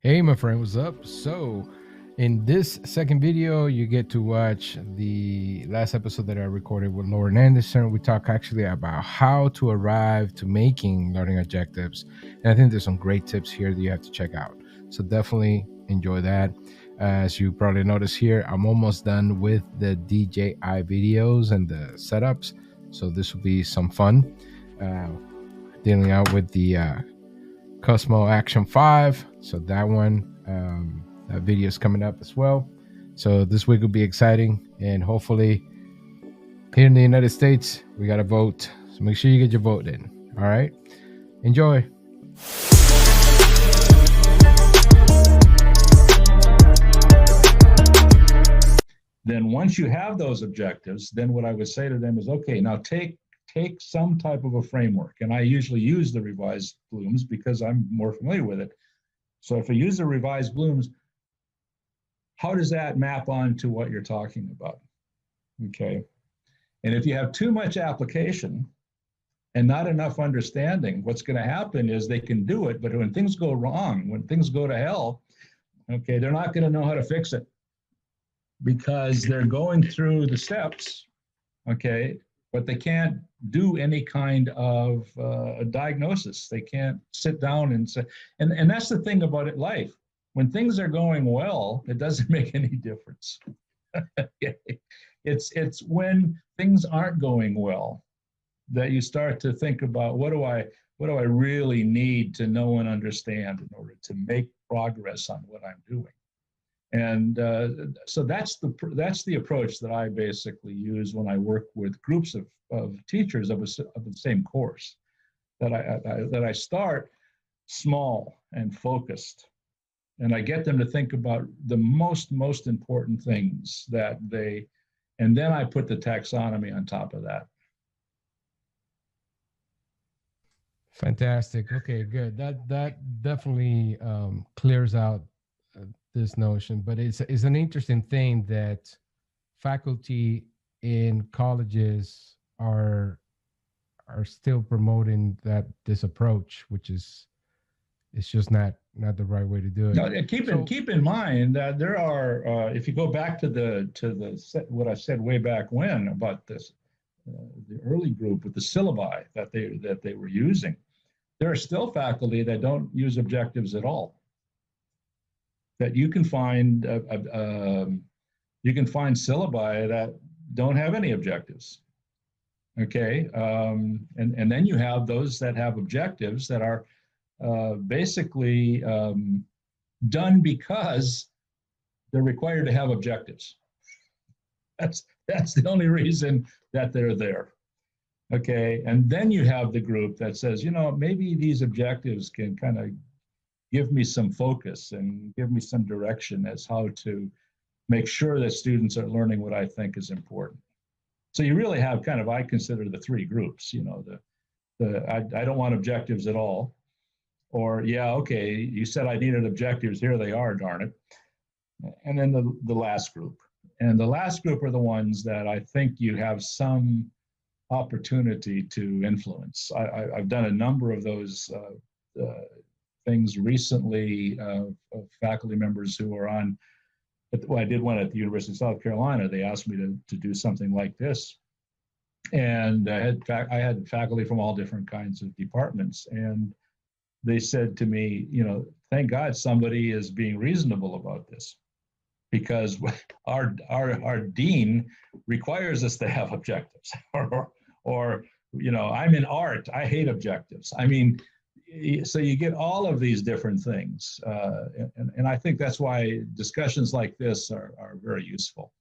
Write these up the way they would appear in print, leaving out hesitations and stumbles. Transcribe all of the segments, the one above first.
Hey, my friend, what's up? So, in this second video, you get to watch the last episode that I recorded with Lauren Anderson. We talk actually about how to arrive to making learning objectives. And I think there's some great tips here that you have to check out. So, definitely enjoy that. As you probably notice here, I'm almost done with the DJI videos and the setups. So, this will be some fun dealing out with the Cosmo Action 5. So that video is coming up as well. So this week will be exciting, and hopefully here in the United States, we got to vote. So make sure you get your vote in. All right. Enjoy. Then once you have those objectives, then what I would say to them is, okay, now take some type of a framework. And I usually use the revised Blooms because I'm more familiar with it. So if I use the revised Blooms, how does that map on to what you're talking about? Okay. And if you have too much application and not enough understanding, what's going to happen is they can do it, but when things go wrong, when things go to hell, okay, they're not going to know how to fix it because they're going through the steps, okay, but they can't do any kind of a diagnosis. They can't sit down and say, and that's the thing about it, life. When things are going well, it doesn't make any difference. It's when things aren't going well that you start to think about what do I really need to know and understand in order to make progress on what I'm doing. And so that's the approach that I basically use when I work with groups of teachers of the same course. That I start small and focused, and I get them to think about the most important things that they, and then I put the taxonomy on top of that. Fantastic. Okay, good. That definitely clears out this notion. But it's an interesting thing that faculty in colleges are still promoting this approach, which is it's just not the right way to do it. Now, keep in mind that there are, if you go back to what I said way back when about this, the early group with the syllabi that they were using, there are still faculty that don't use objectives at all. That you can find syllabi that don't have any objectives. Okay, and then you have those that have objectives that are basically done because they're required to have objectives. That's the only reason that they're there. Okay, and then you have the group that says, you know, maybe these objectives can kind of give me some focus and give me some direction as how to make sure that students are learning what I think is important. So you really have kind of, I consider the three groups, you know, I don't want objectives at all, or yeah, okay, you said I needed objectives, here they are, darn it. And then the last group. And the last group are the ones that I think you have some opportunity to influence. I've done a number of those things recently of faculty members who are on, well, I did one at the University of South Carolina. They asked me to do something like this. And I had faculty from all different kinds of departments. And they said to me, you know, thank God somebody is being reasonable about this, because our dean requires us to have objectives. or you know, I'm in art, I hate objectives. I mean, so you get all of these different things. And I think that's why discussions like this are very useful.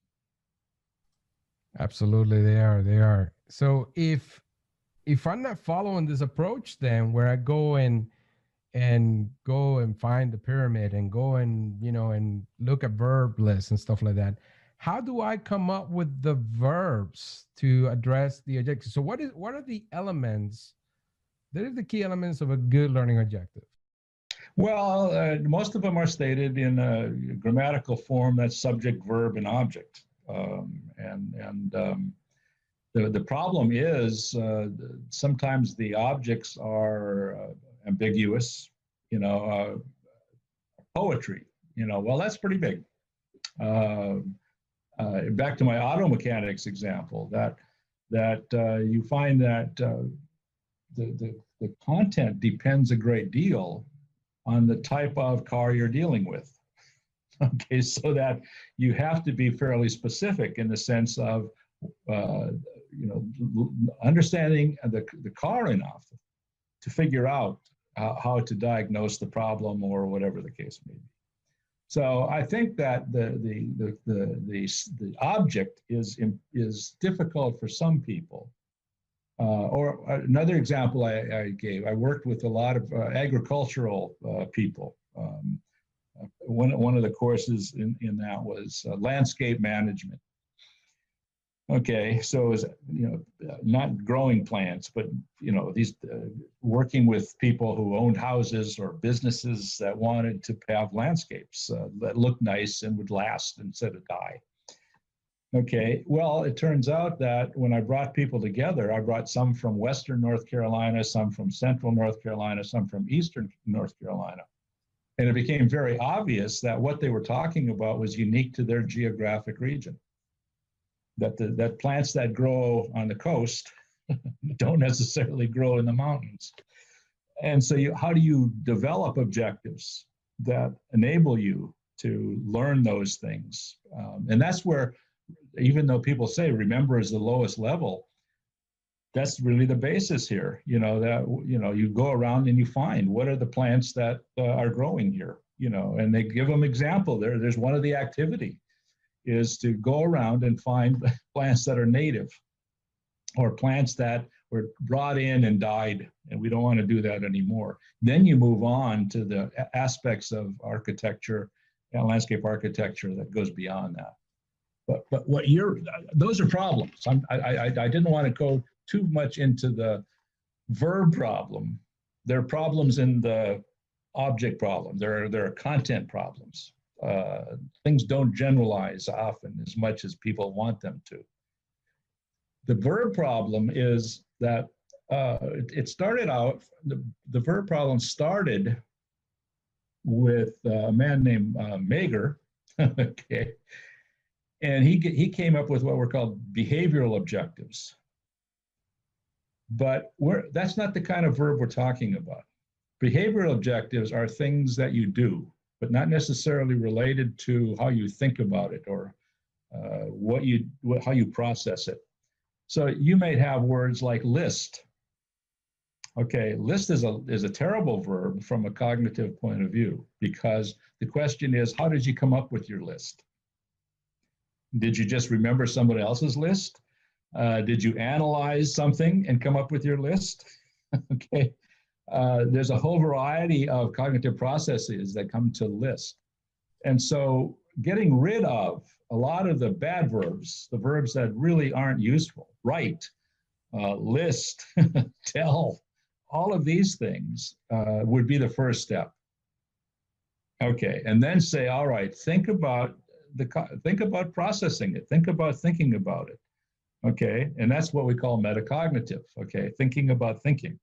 Absolutely, they are. So if I'm not following this approach, then where I go and find the pyramid and go and and look at verb lists and stuff like that, how do I come up with the verbs to address the objective? So what are the elements that are the key elements of a good learning objective? Well, most of them are stated in a grammatical form that's subject, verb, and object. The problem is sometimes the objects are ambiguous. You know, poetry. Well, that's pretty big. Back to my auto mechanics example, that you find that the content depends a great deal on the type of car you're dealing with. Okay, so that you have to be fairly specific in the sense of understanding the car enough to figure out how to diagnose the problem or whatever the case may be. So I think that the object is difficult for some people. Or another example I gave, I worked with a lot of agricultural people. One of the courses in that was landscape management. Okay, so it was, not growing plants, but these working with people who owned houses or businesses that wanted to have landscapes that looked nice and would last instead of die. Okay, well, it turns out that when I brought people together, I brought some from Western North Carolina, some from Central North Carolina, some from Eastern North Carolina. And it became very obvious that what they were talking about was unique to their geographic region. That plants that grow on the coast don't necessarily grow in the mountains. And so how do you develop objectives that enable you to learn those things? And that's where, even though people say remember is the lowest level, that's really the basis here. You go around and you find what are the plants that are growing here, and they give them example. There's one of the activity is to go around and find plants that are native or plants that were brought in and died, and we don't want to do that anymore. Then you move on to the aspects of architecture and landscape architecture that goes beyond that. But those are problems. I didn't want to go too much into the verb problem. There are problems in the object problem. There are content problems. Things don't generalize often as much as people want them to. The verb problem is that it started out, the verb problem started with a man named Mager, okay, and he came up with what were called behavioral objectives. But that's not the kind of verb we're talking about. Behavioral objectives are things that you do, but not necessarily related to how you think about it or how you process it. So you might have words like list. Okay, list is a terrible verb from a cognitive point of view, because the question is, how did you come up with your list? Did you just remember somebody else's list? Did you analyze something and come up with your list? Okay. There's a whole variety of cognitive processes that come to list. And so getting rid of a lot of the bad verbs, the verbs that really aren't useful, write, list, tell, all of these things would be the first step. Okay, and then say, all right, think about processing it, think about thinking about it. Okay, and that's what we call metacognitive. Okay, thinking about thinking.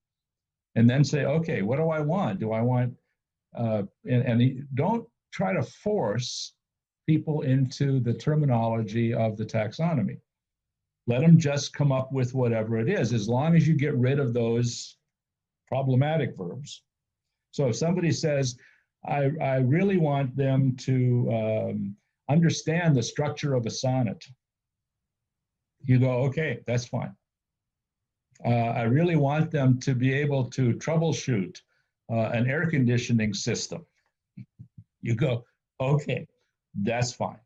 And then say, okay, what do I want? Do I want, and don't try to force people into the terminology of the taxonomy. Let them just come up with whatever it is, as long as you get rid of those problematic verbs. So if somebody says, I really want them to understand the structure of a sonnet, you go, okay, that's fine. I really want them to be able to troubleshoot an air conditioning system. You go, okay, that's fine.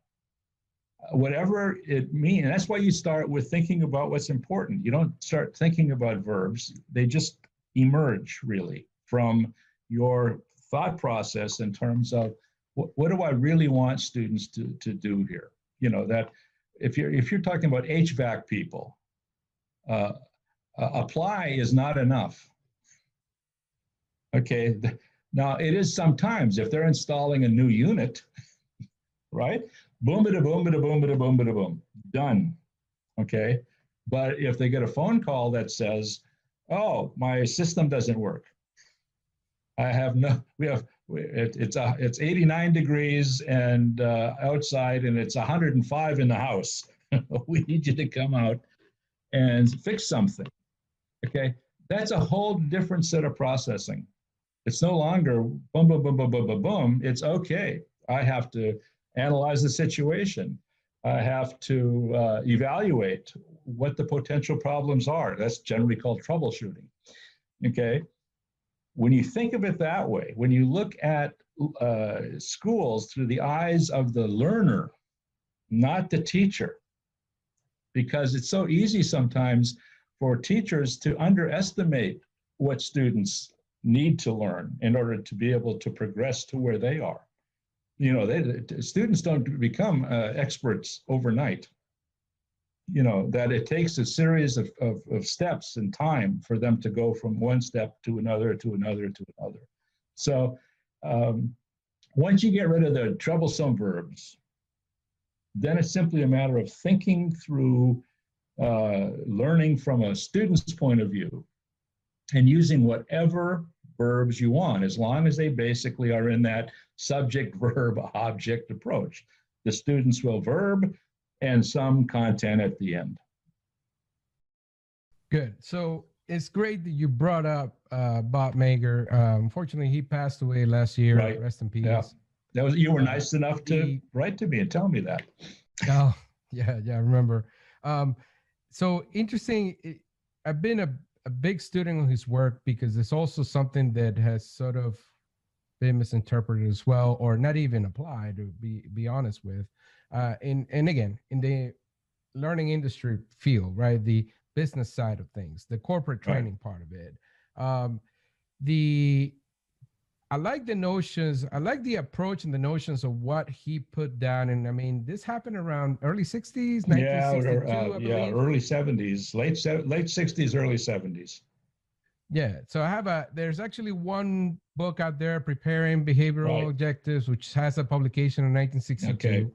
Whatever it means, and that's why you start with thinking about what's important. You don't start thinking about verbs. They just emerge really from your thought process in terms of what do I really want students to do here? That if you're talking about HVAC people, apply is not enough. Okay, now it is sometimes if they're installing a new unit, right? Boom, bada boom, bada boom, bada boom, bada boom, done. Okay, but if they get a phone call that says, "Oh, my system doesn't work. We have It's 89 degrees and outside, and it's 105 in the house. We need you to come out and fix something. Okay, that's a whole different set of processing. It's no longer boom, boom, boom, boom, boom, boom, boom. It's okay. I have to analyze the situation. I have to evaluate what the potential problems are. That's generally called troubleshooting. Okay. When you think of it that way, when you look at schools through the eyes of the learner, not the teacher, because it's so easy sometimes for teachers to underestimate what students need to learn in order to be able to progress to where they are. You know, students don't become experts overnight. You know, that it takes a series of steps and time for them to go from one step to another, to another, to another. So once you get rid of the troublesome verbs, then it's simply a matter of thinking through learning from a student's point of view and using whatever verbs you want, as long as they basically are in that subject, verb, object approach. The students will verb and some content at the end. Good. So it's great that you brought up Bob Mager. Unfortunately, he passed away last year. Right. Rest in peace. Yeah. That was, you were nice enough to write to me and tell me that. Oh, yeah, I remember. So interesting. I've been a big student of his work because it's also something that has sort of been misinterpreted as well, or not even applied, to be honest with. And again, in the learning industry field, right? The business side of things, the corporate training part of it. I like the notions, I like the approach and the notions of what he put down. And I mean, this happened around early 60s, 1962, yeah, early 70s, late 60s, early 70s. Yeah. So there's actually one book out there, Preparing Behavioral Objectives, which has a publication in 1962. Okay.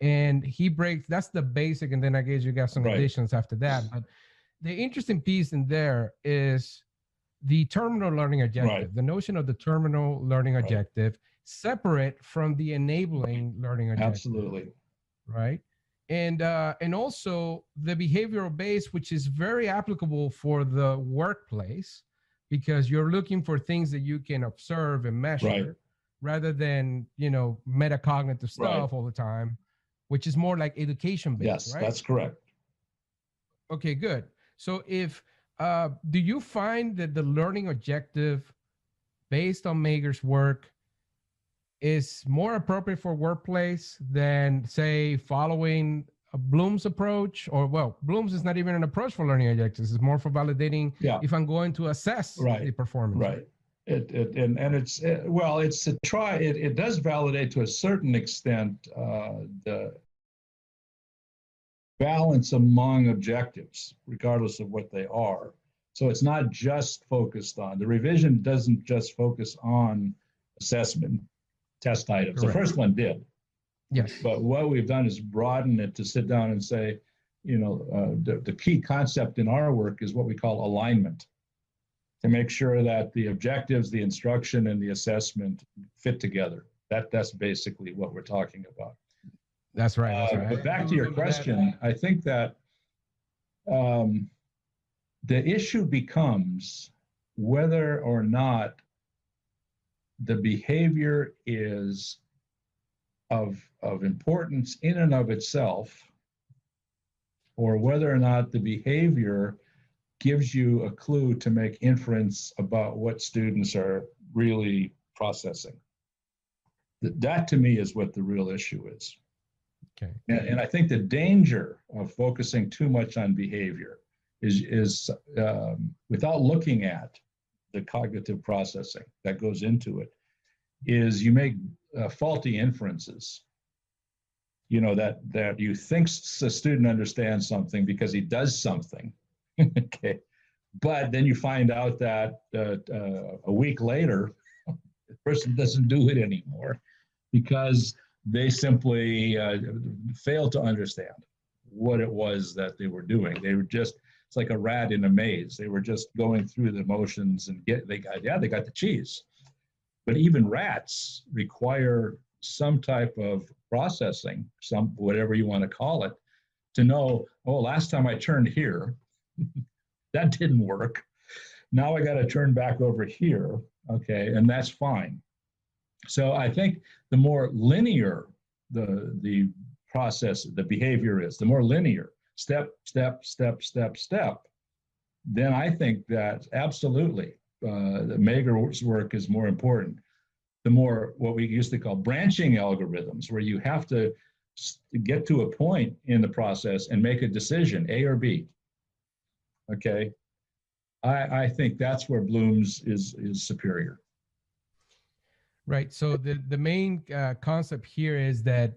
And he breaks, that's the basic. And then I guess you got some additions after that. But the interesting piece in there is the terminal learning objective, the notion of the terminal learning objective, separate from the enabling learning objective. Absolutely. Right. And also the behavioral base, which is very applicable for the workplace, because you're looking for things that you can observe and measure rather than, you know, metacognitive stuff all the time, which is more like education based. Yes, that's correct. Okay, good. So do you find that the learning objective based on Mager's work is more appropriate for workplace than, say, following a Bloom's approach? Or, well, Bloom's is not even an approach for learning objectives. It's more for validating if I'm going to assess the performance. Right. It's a try. It does validate to a certain extent the balance among objectives, regardless of what they are. So it's not just focused on, the revision doesn't just focus on assessment test items. Correct. The first one did. Yes. But what we've done is broaden it to sit down and say, you know, the key concept in our work is what we call alignment, to make sure that the objectives, the instruction, and the assessment fit together. That's basically what we're talking about. That's right. But back to your question, I think that the issue becomes whether or not the behavior is of importance in and of itself, or whether or not the behavior gives you a clue to make inference about what students are really processing. That to me is what the real issue is. Okay. And I think the danger of focusing too much on behavior is without looking at the cognitive processing that goes into it, is you make faulty inferences. You know, that you think a student understands something because he does something. Okay. But then you find out that a week later, the person doesn't do it anymore because they simply failed to understand what it was that they were doing. They were just, it's like a rat in a maze. They were just going through the motions and they got the cheese. But even rats require some type of processing, some whatever you want to call it, to know, oh, last time I turned here, that didn't work. Now I got to turn back over here, okay, and that's fine. So I think the more linear the process, the behavior is, the more linear, step, step, step, step, step, then I think that absolutely the Mager's work is more important. The more what we used to call branching algorithms, where you have to get to a point in the process and make a decision, A or B. Okay, I think that's where Bloom's is superior. Right. So the main concept here is that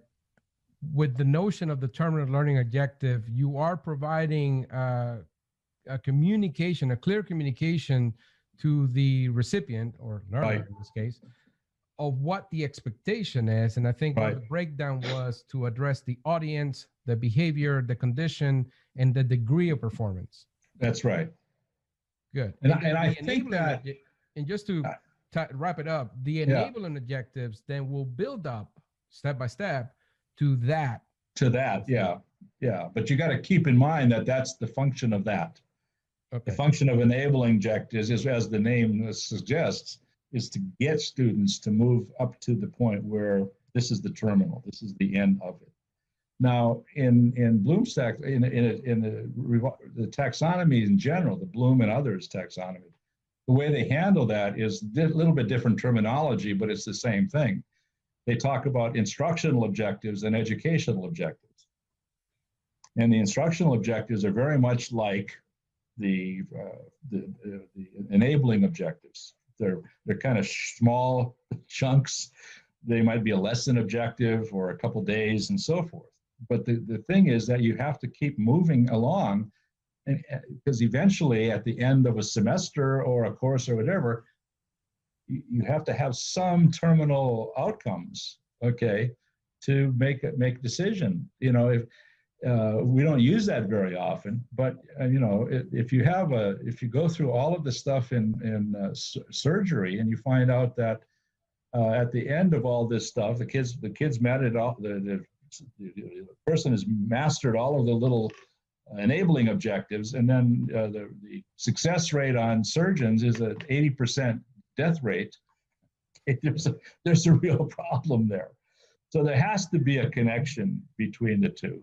with the notion of the terminal learning objective, you are providing a communication, a clear communication to the recipient or learner Right. in this case, of what the expectation is. And I think Right. the breakdown was to address the audience, the behavior, the condition, and the degree of performance. That's right. Good. And I think that, and just to wrap it up, the enabling objectives then will build up step by step to that. Yeah. But you got to keep in mind that that's the function of that. Okay. The function of enabling objectives is, as the name suggests, is to get students to move up to the point where this is the terminal, this is the end of it. Now, in Bloom's in the taxonomy in general, the Bloom and others taxonomy, the way they handle that is a little bit different terminology, but it's the same thing. They talk about instructional objectives and educational objectives. And the instructional objectives are very much like the enabling objectives. They're kind of small chunks. They might be a lesson objective or a couple days and so forth. But the thing is that you have to keep moving along, because eventually at the end of a semester or a course or whatever, you have to have some terminal outcomes, okay, to make a decision. You know, if we don't use that very often, but you know, if you go through all of the stuff in surgery and you find out that at the end of all this stuff, the kids met it all, the person has mastered all of the little enabling objectives, and then the success rate on surgeons is an 80% death rate. There's a real problem there. So there has to be a connection between the two.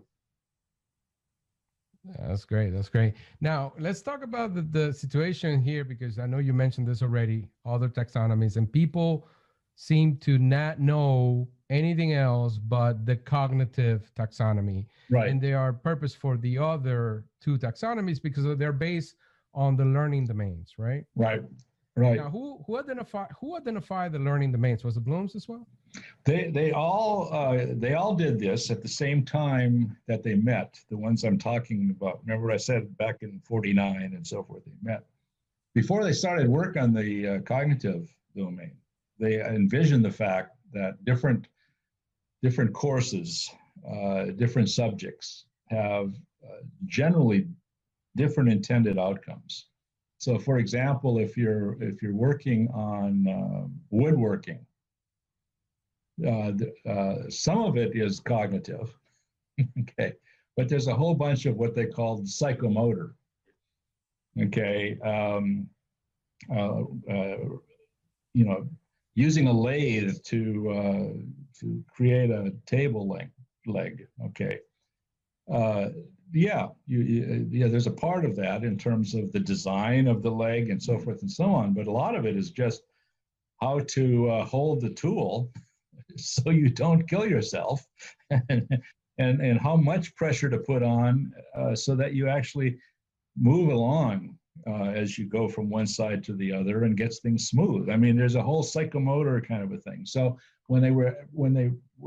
That's great. That's great. Now, let's talk about the situation here, because I know you mentioned this already, other taxonomies, and people seem to not know anything else but the cognitive taxonomy. Right. And they are purpose for the other two taxonomies because they're based on the learning domains, right? Right. Right. Now, who identified the learning domains? Was it Bloom's as well? They all did this at the same time that they met. The ones I'm talking about. Remember what I said back in '49 and so forth. They met before they started work on the cognitive domain. They envisioned the fact that different courses, different subjects have generally different intended outcomes. So, for example, if you're working on woodworking, some of it is cognitive, okay, but there's a whole bunch of what they call psychomotor, okay. You know, using a lathe to create a table leg, okay. There's a part of that in terms of the design of the leg and so forth and so on, but a lot of it is just how to hold the tool so you don't kill yourself, and how much pressure to put on so that you actually move along as you go from one side to the other and gets things smooth. I mean, there's a whole psychomotor kind of a thing. So when they were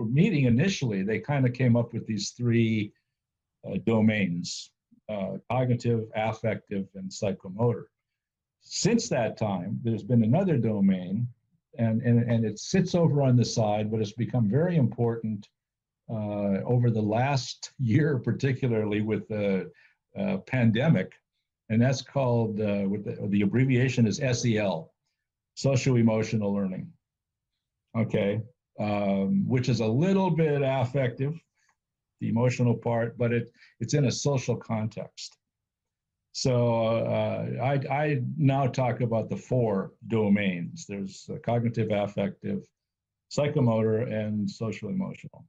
meeting initially, they kind of came up with these three domains: cognitive, affective, and psychomotor. Since that time, there's been another domain, and it sits over on the side, but it's become very important over the last year, particularly with the pandemic, and that's called, with the abbreviation is SEL, social emotional learning. okay, which is a little bit affective, the emotional part, but it's in a social context. So I now talk about the four domains. There's cognitive, affective, psychomotor, and social emotional.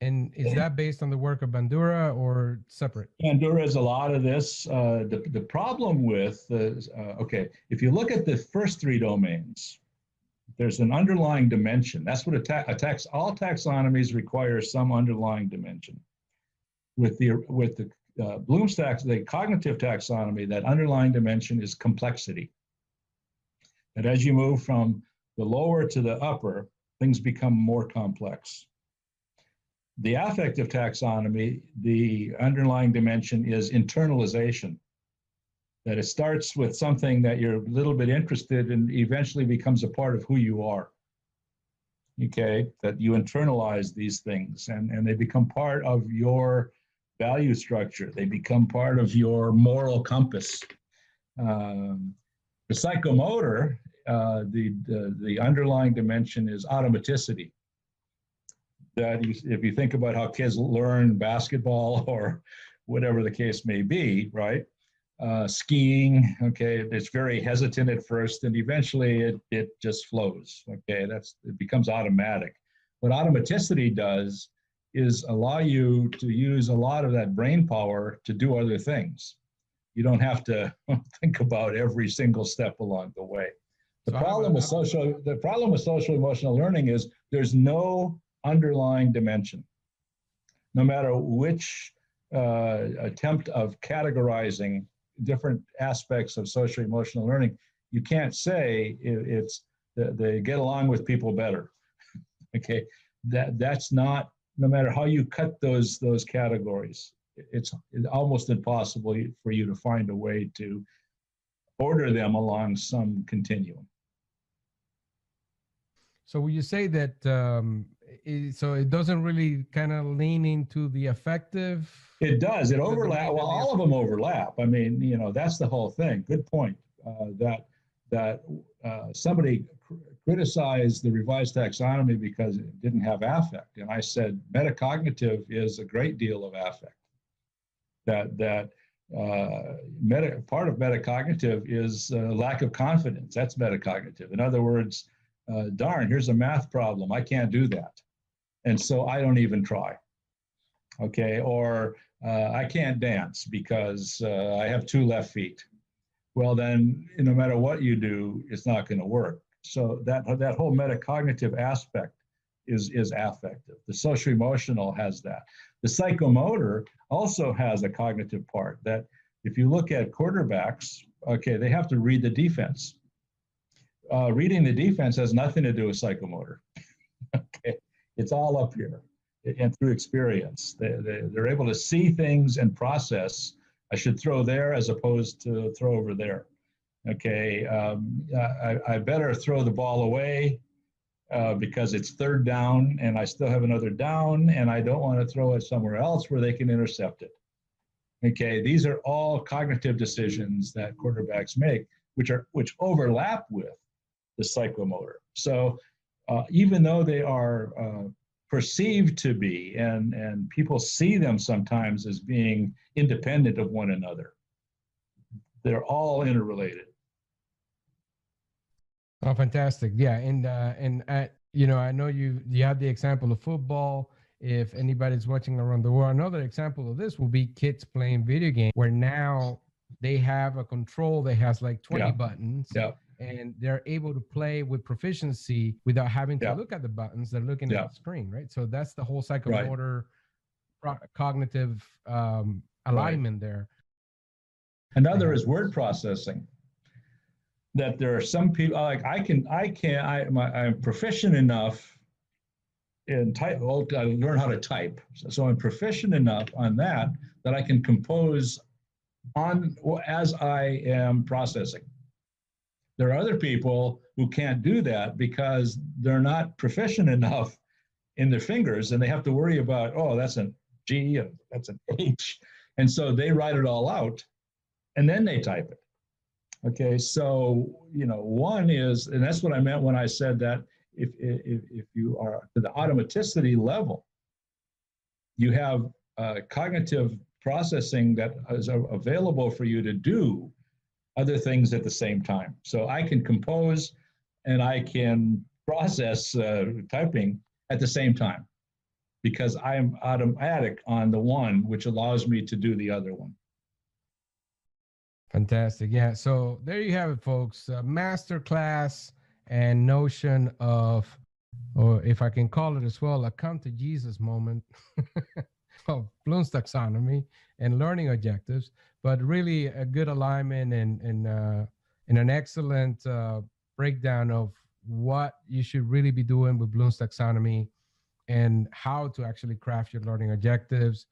And is that based on the work of Bandura or separate? Bandura is a lot of this. The problem with, okay, if you look at the first three domains, there's an underlying dimension. That's what all taxonomies require some underlying dimension. With the Bloom's the cognitive taxonomy, that underlying dimension is complexity. And as you move from the lower to the upper, things become more complex. The affective taxonomy, the underlying dimension is internalization. That it starts with something that you're a little bit interested in, eventually becomes a part of who you are. Okay, that you internalize these things and they become part of your value structure. They become part of your moral compass. The psychomotor, the underlying dimension is automaticity. That if you think about how kids learn basketball or whatever the case may be, right? Skiing, okay, it's very hesitant at first, and eventually it just flows. Okay, it becomes automatic. What automaticity does is allow you to use a lot of that brain power to do other things. You don't have to think about every single step along the way. The problem with social emotional learning is there's no underlying dimension. No matter which attempt of categorizing different aspects of social emotional learning, you can't say it's they get along with people better. Okay, that's not, no matter how you cut those categories, it's almost impossible for you to find a way to order them along some continuum. So would you say that so it doesn't really kind of lean into the affective? It does. It overlaps. Well, all of them overlap. I mean, that's the whole thing. Good point. That somebody criticized the revised taxonomy because it didn't have affect, and I said metacognitive is a great deal of affect. Part of metacognitive is lack of confidence. That's metacognitive. In other words, darn, here's a math problem. I can't do that, and so I don't even try. Okay, or I can't dance because I have two left feet. Well, then no matter what you do, it's not going to work. So that whole metacognitive aspect is affective. The social emotional has that. The psychomotor also has a cognitive part that if you look at quarterbacks, okay, they have to read the defense. Reading the defense has nothing to do with psychomotor. Okay, it's all up here and through experience. They're able to see things and process. I should throw there as opposed to throw over there. Okay, I better throw the ball away because it's third down and I still have another down and I don't want to throw it somewhere else where they can intercept it. Okay, these are all cognitive decisions that quarterbacks make, which overlap with the psychomotor. So even though they are perceived to be, and people see them sometimes as being independent of one another, they're all interrelated. Oh, fantastic! Yeah, and I know you have the example of football. If anybody's watching around the world, another example of this will be kids playing video games, where now they have a control that has like 20 buttons, and they're able to play with proficiency without having to look at the buttons. They're looking at the screen, right? So that's the whole psychomotor, cognitive alignment there. Another is word processing. That there are some people like I'm proficient enough in type. Well, I learn how to type, so I'm proficient enough on that I can compose on as I am processing. There are other people who can't do that because they're not proficient enough in their fingers, and they have to worry about, oh, that's a G and that's an H, and so they write it all out, and then they type it. Okay, so one is, and that's what I meant when I said that if you are to the automaticity level, you have cognitive processing that is available for you to do other things at the same time. So I can compose and I can process typing at the same time because I'm automatic on the one, which allows me to do the other one. Fantastic. Yeah. So there you have it, folks. Master class and notion of, or if I can call it as well, a come to Jesus moment of Bloom's taxonomy and learning objectives, but really a good alignment and an excellent breakdown of what you should really be doing with Bloom's taxonomy and how to actually craft your learning objectives.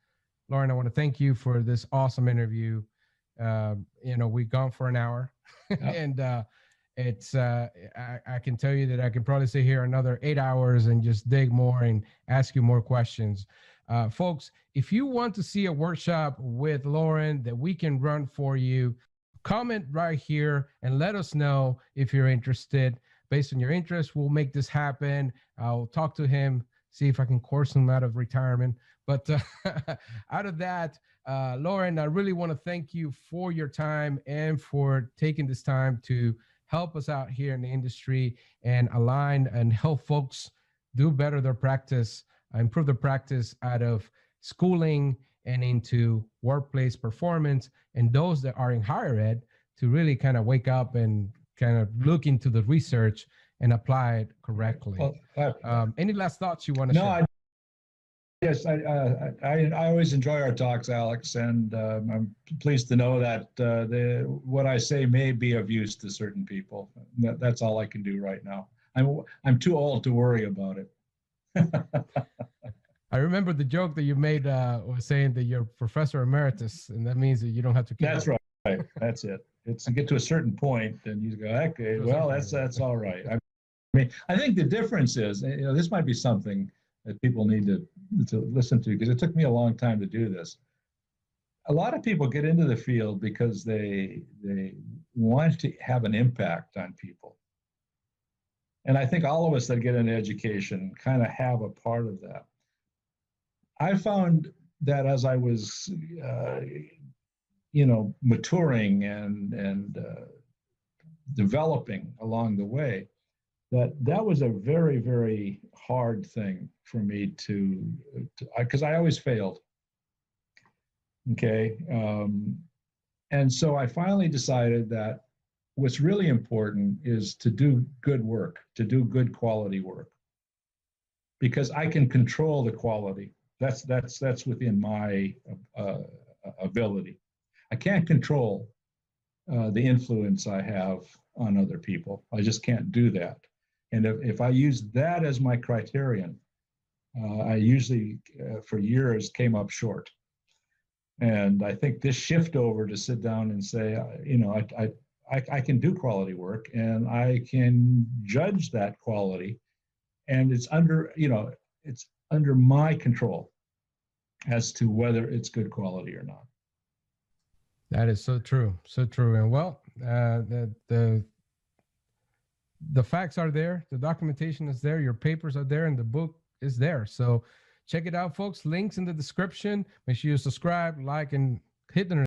Lauren, I want to thank you for this awesome interview. We've gone for an hour, Yeah. and it's I can tell you that I can probably sit here another 8 hours and just dig more and ask you more questions. Folks, if you want to see a workshop with Lauren that we can run for you, comment right here and let us know if you're interested. Based on your interest, we'll make this happen. I'll talk to him, see if I can course him out of retirement. But out of that, Lauren, I really want to thank you for your time and for taking this time to help us out here in the industry and align and help folks do better their practice, improve their practice out of schooling and into workplace performance, and those that are in higher ed to really kind of wake up and kind of look into the research and apply it correctly. Well, any last thoughts you want to share? Yes, I always enjoy our talks, Alex, and I'm pleased to know that what I say may be of use to certain people. That's all I can do right now. I'm too old to worry about it. I remember the joke that you made was saying that you're professor emeritus, and that means that you don't have to keep. That's right. That's it. It's to get to a certain point, and you go, okay, well, that's all right. I mean, I think the difference is, this might be something that people need to listen to, because it took me a long time to do this. A lot of people get into the field because they want to have an impact on people. And I think all of us that get into education kind of have a part of that. I found that as I was, maturing and developing along the way, that was a very, very hard thing for me to because I always failed. Okay. And so I finally decided that what's really important is to do good work, to do good quality work, because I can control the quality. That's within my ability. I can't control the influence I have on other people. I just can't do that. And if I use that as my criterion, I usually, for years, came up short. And I think this shift over to sit down and say, I can do quality work and I can judge that quality, and it's under my control as to whether it's good quality or not. That is so true, so true. And well, the facts are there, the documentation is there, your papers are there, and the book is there. So check it out, folks. Links in the description. Make sure you subscribe, like, and hit the